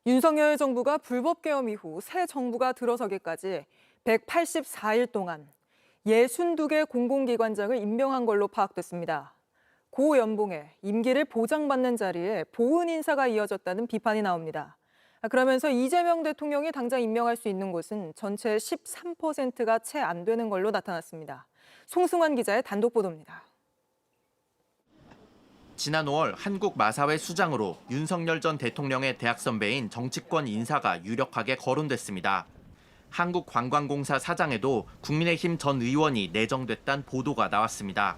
윤석열 정부가 불법 계엄 이후 새 정부가 들어서기까지 184일 동안 62개 공공기관장을 임명한 걸로 파악됐습니다. 고연봉에 임기를 보장받는 자리에 보훈 인사가 이어졌다는 비판이 나옵니다. 그러면서 이재명 대통령이 당장 임명할 수 있는 곳은 전체의 13%가 채 안 되는 걸로 나타났습니다. 송승환 기자의 단독 보도입니다. 지난 5월 한국마사회 수장으로 윤석열 전 대통령의 대학 선배인 정치권 인사가 유력하게 거론됐습니다. 한국관광공사 사장에도 국민의힘 전 의원이 내정됐다는 보도가 나왔습니다.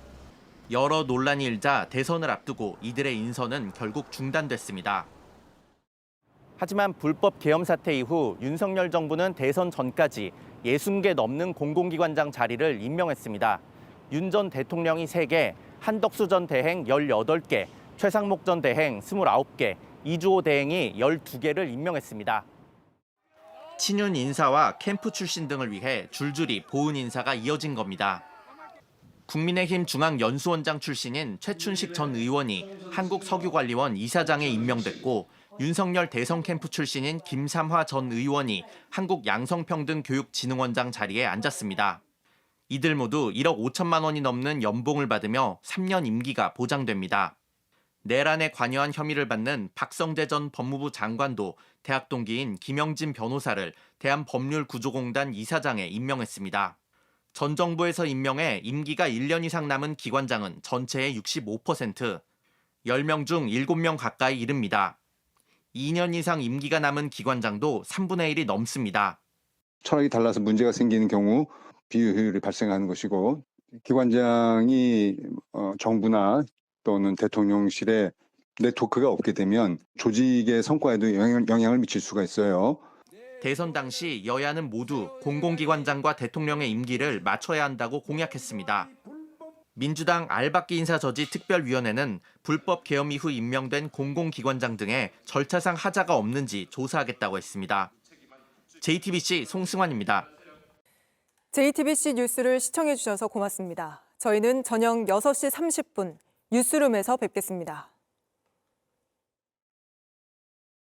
여러 논란이 일자 대선을 앞두고 이들의 인선은 결국 중단됐습니다. 하지만 불법 계엄 사태 이후 윤석열 정부는 대선 전까지 60개 넘는 공공기관장 자리를 임명했습니다. 윤 전 대통령이 3개, 한덕수 전 대행 18개, 최상목 전 대행 29개, 이주호 대행이 12개를 임명했습니다. 친윤 인사와 캠프 출신 등을 위해 줄줄이 보훈 인사가 이어진 겁니다. 국민의힘 중앙연수원장 출신인 최춘식 전 의원이 한국석유관리원 이사장에 임명됐고 윤석열 대선 캠프 출신인 김삼화 전 의원이 한국양성평등교육진흥원장 자리에 앉았습니다. 이들 모두 1억 5천만 원이 넘는 연봉을 받으며 3년 임기가 보장됩니다. 내란에 관여한 혐의를 받는 박성재 전 법무부 장관도 대학 동기인 김영진 변호사를 대한법률구조공단 이사장에 임명했습니다. 전 정부에서 임명해 임기가 1년 이상 남은 기관장은 전체의 65%, 10명 중 7명 가까이 이릅니다. 2년 이상 임기가 남은 기관장도 3분의 1이 넘습니다. 철학이 달라서 문제가 생기는 경우 비효율이 발생하는 것이고 기관장이 정부나 또는 대통령실에 네트워크가 없게 되면 조직의 성과에도 영향을 미칠 수가 있어요. 대선 당시 여야는 모두 공공기관장과 대통령의 임기를 맞춰야 한다고 공약했습니다. 민주당 알박기 인사저지 특별위원회는 불법 계엄 이후 임명된 공공기관장 등의 절차상 하자가 없는지 조사하겠다고 했습니다. JTBC 송승환입니다. JTBC 뉴스를 시청해주셔서 고맙습니다. 저희는 저녁 6시 30분 뉴스룸에서 뵙겠습니다.